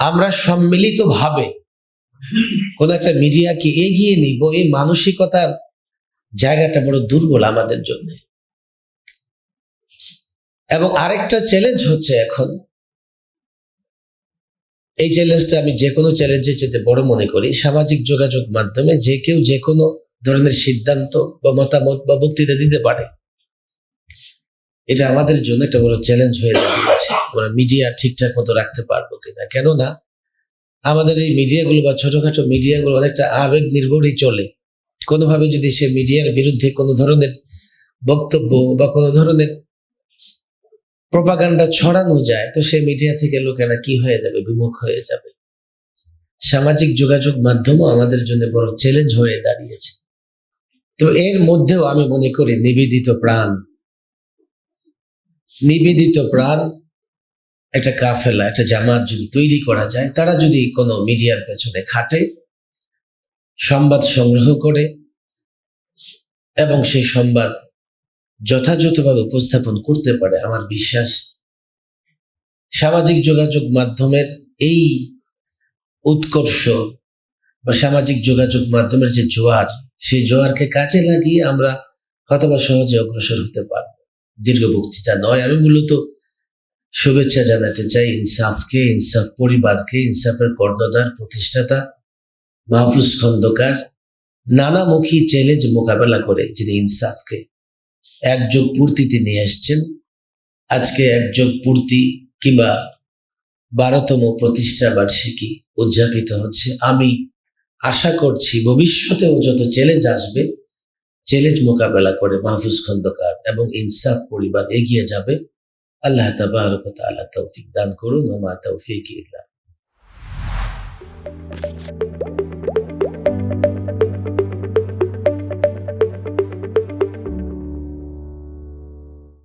আমরা সম্মিলিতভাবে কোন একটা মিডিয়াকে এগিয়ে নিব, এই মানসিকতার জায়গাটা বড় দুর্বল আমাদের জন্য। এবং আরেকটা চ্যালেঞ্জ হচ্ছে এখন, এই চ্যালেঞ্জটা আমি যে কোনো চ্যালেঞ্জের চেয়ে বড় মনে করি, সামাজিক যোগাযোগ মাধ্যমে যে কেউ যে কোনো ধরনের সিদ্ধান্ত বা মতামত বা বক্তৃতা দিতে পারে। এটা আমাদের জন্য একটা বড় চ্যালেঞ্জ হয়ে দাঁড়িয়েছে। আমরা মিডিয়া ঠিকঠাক মতো রাখতে পারবো কিনা, কেননা আমাদের এই মিডিয়াগুলো বা ছোটখাটো মিডিয়াগুলো অনেকটা আবেগ নির্ভরই চলে। কোনোভাবে যদি সে মিডিয়ার বিরুদ্ধে কোনো ধরনের বক্তব্য বা কোনো ধরনের প্রপাগান্ডা ছড়ানো যায়, তো সে মিডিয়া থেকে লোকেরা কি হয়ে যাবে, বিমুখ হয়ে যাবে। সামাজিক যোগাযোগ মাধ্যমও আমাদের জন্য বড় চ্যালেঞ্জ হয়ে দাঁড়িয়েছে। তো এর মধ্যেও আমি মনে করি নিবেদিত প্রাণ একটা কাফেলা, একটা জামাত যদি তৈরি করা যায়, তারা যদি কোনো মিডিয়ার পেছনে খাটে, সংবাদ সংগ্রহ করে এবং সেই সংবাদ যথাযথভাবে উপস্থাপন করতে পারে, আমার বিশ্বাস সামাজিক যোগাযোগ মাধ্যমের এই উৎকর্ষ বা সামাজিক যোগাযোগ মাধ্যমের যে জোয়ার, সেই জোয়ারকে কাজে লাগিয়ে আমরা হয়তোবা সহজে অগ্রসর হতে পারব। দীর্ঘ বক্তৃতা নয়, আমি মূলত শুভেচ্ছা জানাতে চাই ইনসাফকে, ইনসাফ পরিবারকে, ইনসাফের কর্ণধার প্রতিষ্ঠাতা মাহফুজ খন্দকার নানামুখী চ্যালেঞ্জ মোকাবেলা করে যিনি ইনসাফকে একযোগ পূর্তিতে নিয়ে আসছেন। আজকে একযোগ পূর্তি কিংবা 12তম প্রতিষ্ঠা বার্ষিকী উদযাপিত হচ্ছে। আমি আশা করছি ভবিষ্যতেও যত চ্যালেঞ্জ আসবে, চ্যালেঞ্জ মোকাবেলা করে মাহফুজ খন্দকার এবং ইনসাফ পরিবার এগিয়ে যাবে। আল্লাহ তাবারক ওয়া তাআলা তৌফিক দান করুন। ওয়া মা তৌফিক ইল্লা